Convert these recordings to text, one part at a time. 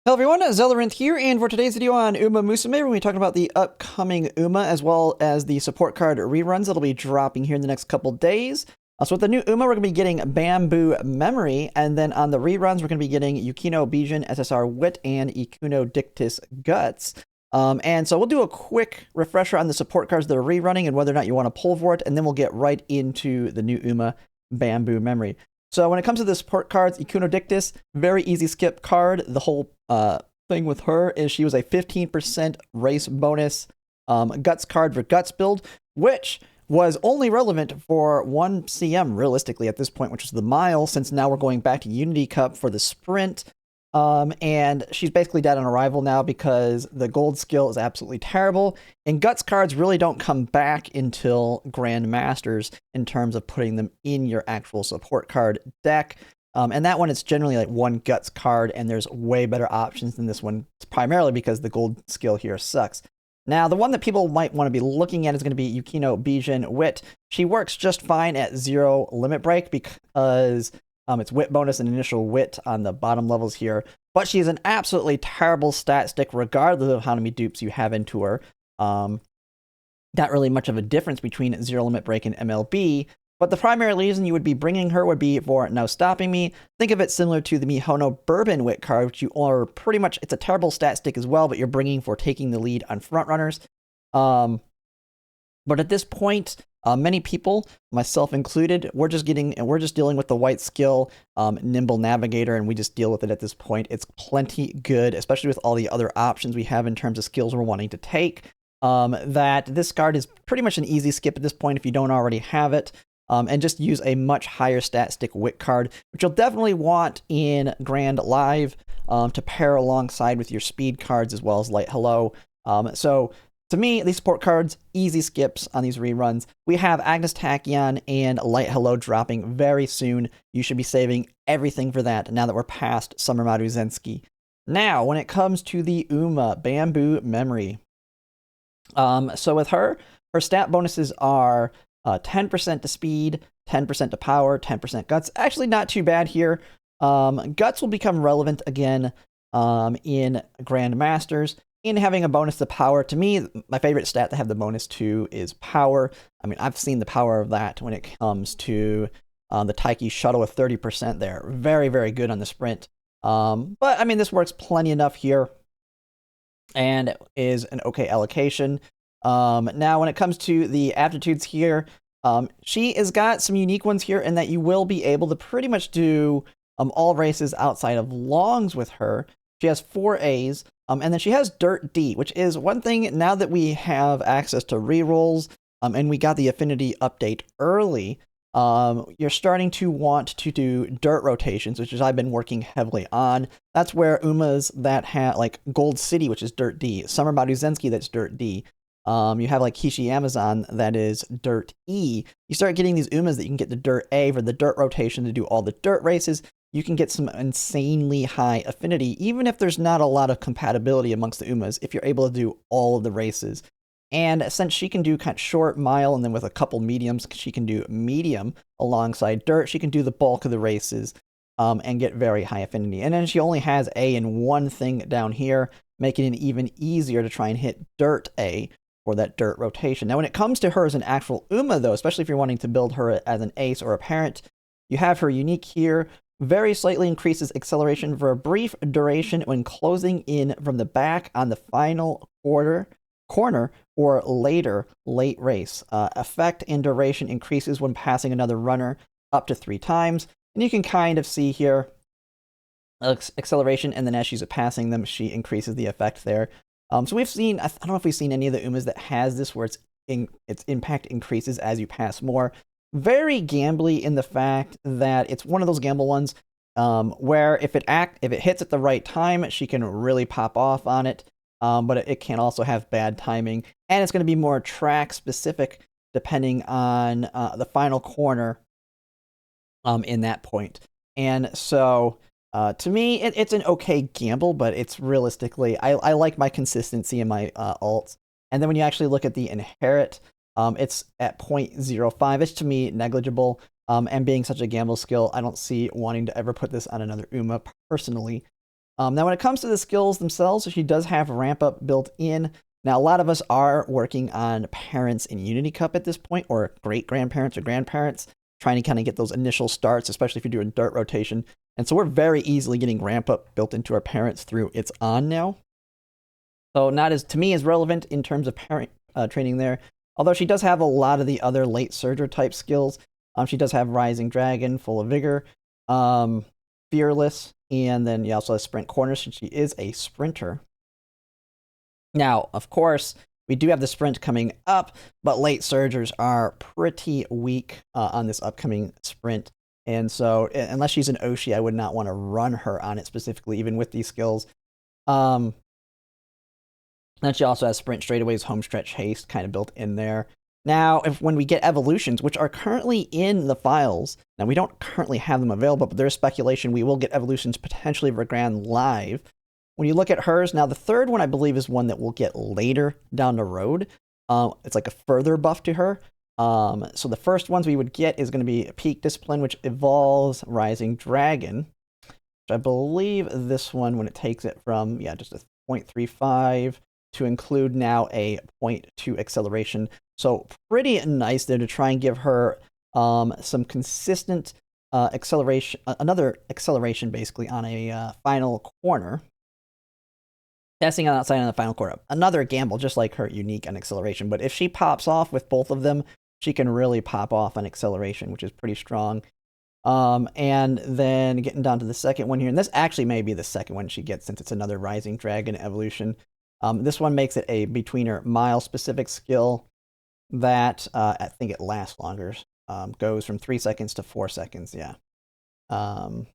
Hello everyone, Zeldarinth here, and for today's video on Umamusume, we're going to be talking about the upcoming Uma, as well as the support card reruns that'll be dropping here in the next couple days. So with the new Uma, we're going to be getting Bamboo Memory, and then on the reruns, we're going to be getting Yukino Bijin, SSR Wit, and Ikuno Dictus Guts. And so we'll do a quick refresher on the support cards that are rerunning and whether or not you want to pull for it, and then we'll get right into the new Uma Bamboo Memory. So when it comes to the support cards, Ikuno Dictus, very easy skip card. The whole thing with her is she was a 15% race bonus guts card for guts build, which was only relevant for one CM realistically at this point, which is the mile, since now we're going back to Unity Cup for the sprint. And she's basically dead on arrival now because the gold skill is absolutely terrible. And guts cards really don't come back until Grand Masters in terms of putting them in your actual support card deck. And that one is generally like one guts card, and there's way better options than this one, primarily because the gold skill here sucks. Now, the one that people might want to be looking at is going to be Yukino Bijin Wit. She works just fine at 0 limit break because it's wit bonus and initial wit on the bottom levels here, but she's an absolutely terrible stat stick regardless of how many dupes you have into her. Not really much of a difference between 0 limit break and MLB, but the primary reason you would be bringing her would be for No Stopping Me. Think of it similar to the Mihono Bourbon Wit card, which you are pretty much, it's a terrible stat stick as well, but you're bringing for taking the lead on front runners. But at this point, many people, myself included, we're just dealing with the white skill, Nimble Navigator, and we just deal with it at this point. It's plenty good, especially with all the other options we have in terms of skills we're wanting to take. That this card is pretty much an easy skip at this point if you don't already have it. And just use a much higher stat stick wit card, which you'll definitely want in Grand Live to pair alongside with your speed cards as well as Light Hello. So to me, these support cards, easy skips on these reruns. We have Agnes Tachyon and Light Hello dropping very soon. You should be saving everything for that now that we're past Summer Maruzenski. Now, when it comes to the Uma Bamboo Memory, so with her stat bonuses are 10% to speed, 10% to power, 10% guts. Actually, not too bad here. Guts will become relevant again in Grand Masters. In having a bonus to power, to me, my favorite stat to have the bonus to is power. I mean, I've seen the power of that when it comes to the Taiki shuttle with 30% there. Very, very good on the sprint. But, I mean, this works plenty enough here and is an okay allocation. Now, when it comes to the aptitudes here, she has got some unique ones here in that you will be able to pretty much do all races outside of longs with her. She has 4 A's, and then she has Dirt D, which is one thing now that we have access to rerolls, and we got the affinity update early. You're starting to want to do dirt rotations, which is I've been working heavily on. That's where Umas that have like Gold City, which is Dirt D, Summer Maruzenski, that's Dirt D. You have like Kishi Amazon, that is Dirt E. You start getting these Umas that you can get the Dirt A for the dirt rotation to do all the dirt races. You can get some insanely high affinity, even if there's not a lot of compatibility amongst the Umas, if you're able to do all of the races. And since she can do kind of short mile, and then with a couple mediums, she can do medium alongside dirt, she can do the bulk of the races and get very high affinity. And then she only has A in one thing down here, making it even easier to try and hit Dirt A for that dirt rotation. Now, when it comes to her as an actual Uma, though, especially if you're wanting to build her as an ace or a parent, you have her unique here. Very slightly increases acceleration for a brief duration when closing in from the back on the final corner or later late race. Effect and duration increases when passing another runner up to 3 times. And you can kind of see here acceleration, and then as she's passing them, she increases the effect there. So we've seen, I don't know if we've seen any of the Umas that has this where its impact increases as you pass more. Very gambly in the fact that it's one of those gamble ones where if it hits at the right time, she can really pop off on it. But it can also have bad timing, and it's going to be more track specific depending on the final corner in that point. And so to me, it's an okay gamble, but it's realistically, I like my consistency in my alts. And then when you actually look at the inherit, it's at 0.05. It's to me negligible. And being such a gamble skill, I don't see wanting to ever put this on another Uma personally. Now, when it comes to the skills themselves, she does have ramp up built in. Now, a lot of us are working on parents in Unity Cup at this point, or great grandparents or grandparents, trying to kind of get those initial starts, especially if you're doing dirt rotation. And so we're very easily getting ramp up built into our parents through It's On now. So not as, to me, as relevant in terms of parent training there. Although she does have a lot of the other late surger type skills. She does have Rising Dragon, Full of Vigor, Fearless, and then you also have Sprint Corners, since she is a sprinter. Now, of course, we do have the sprint coming up, but late surgers are pretty weak on this upcoming sprint. And so, unless she's an Oshi, I would not want to run her on it specifically, even with these skills. Then she also has sprint straightaways, home stretch, haste kind of built in there. Now, when we get evolutions, which are currently in the files, now we don't currently have them available, but there's speculation we will get evolutions potentially for Grand Live. When you look at hers, now the third one I believe is one that we'll get later down the road. It's like a further buff to her. So the first ones we would get is going to be Peak Discipline, which evolves Rising Dragon. Which I believe this one, when it takes it from, just a 0.35 to include now a 0.2 acceleration. So pretty nice there to try and give her some consistent acceleration, another acceleration basically on a final corner. Testing on outside on the final corner. Another gamble, just like her unique on acceleration. But if she pops off with both of them, she can really pop off on acceleration, which is pretty strong. And then getting down to the second one here, and this actually may be the second one she gets since it's another Rising Dragon evolution. This one makes it a betweener mile specific skill that I think it lasts longer. Goes from 3 seconds to 4 seconds, on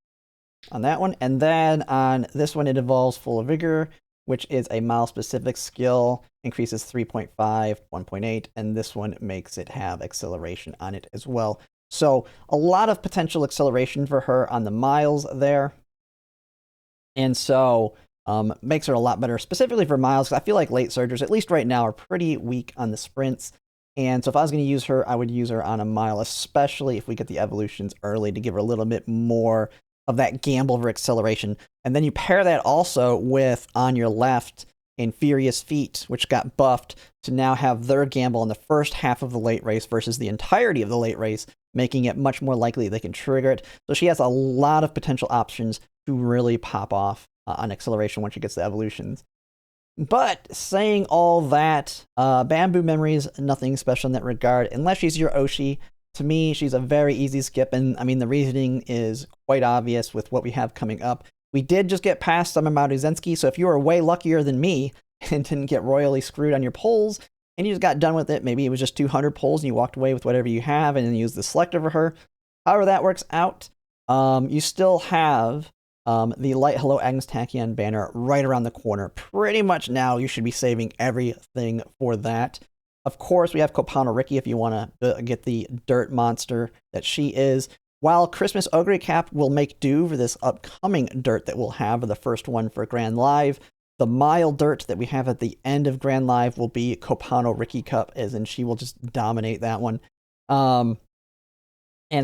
that one. And then on this one, it evolves Full of Vigor, which is a mile specific skill, increases 3.5, 1.8, and this one makes it have acceleration on it as well. So a lot of potential acceleration for her on the miles there. And so makes her a lot better, specifically for miles, because I feel like late surgers, at least right now, are pretty weak on the sprints. And so if I was going to use her, I would use her on a mile, especially if we get the evolutions early to give her a little bit more of that gamble for acceleration. And then you pair that also with On Your Left and Furious Feet, which got buffed to now have their gamble in the first half of the late race versus the entirety of the late race, making it much more likely they can trigger it. So she has a lot of potential options to really pop off on acceleration once she gets the evolutions. But saying all that, Bamboo Memories, nothing special in that regard, unless she's your Oshi. To me, she's a very easy skip, and I mean, the reasoning is quite obvious with what we have coming up. We did just get past Summon Maruzenski, so if you were way luckier than me and didn't get royally screwed on your pulls, and you just got done with it, maybe it was just 200 pulls and you walked away with whatever you have and then used the selector for her. However that works out, you still have the Light Hello Agnes Tachyon banner right around the corner. Pretty much now you should be saving everything for that. Of course, we have Kopano Riki if you want to get the dirt monster that she is. While Christmas Ogre Cap will make do for this upcoming dirt that we'll have, the first one for Grand Live, the mile dirt that we have at the end of Grand Live will be Kopano Riki Cup, as in she will just dominate that one. And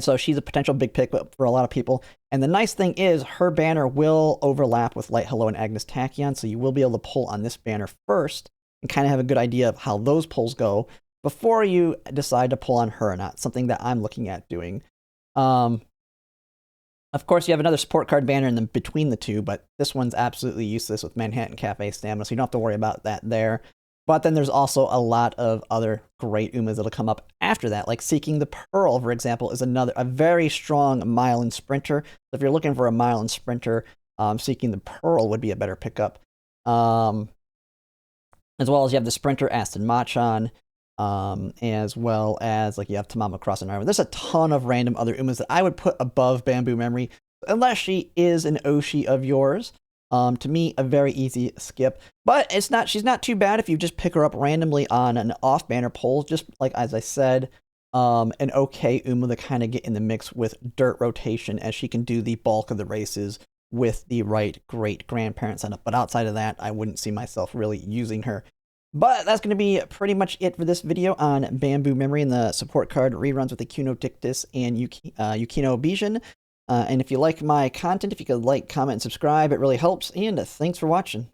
so she's a potential big pick for a lot of people. And the nice thing is her banner will overlap with Light Hello and Agnes Tachyon, so you will be able to pull on this banner first and kind of have a good idea of how those pulls go before you decide to pull on her or not, something that I'm looking at doing. Of course, you have another support card banner in between the two, but this one's absolutely useless with Manhattan Cafe Stamina, so you don't have to worry about that there. But then there's also a lot of other great Umas that'll come up after that, like Seeking the Pearl, for example, is a very strong mile and sprinter. So if you're looking for a mile and sprinter, Seeking the Pearl would be a better pickup. As well as you have the sprinter Aston Machan, as well as like you have Tamama Cross and Armor. There's a ton of random other Umas that I would put above Bamboo Memory, unless she is an Oshi of yours. To me, a very easy skip. But she's not too bad if you just pick her up randomly on an off-banner pull, just like as I said, an okay Uma to kind of get in the mix with dirt rotation, as she can do the bulk of the races with the right great grandparent setup. But outside of that, I wouldn't see myself really using her. But that's going to be pretty much it for this video on Bamboo Memory and the support card reruns with Akuno Dictus and Yukino Bijin. And if you like my content, if you could like, comment, and subscribe, it really helps. And thanks for watching.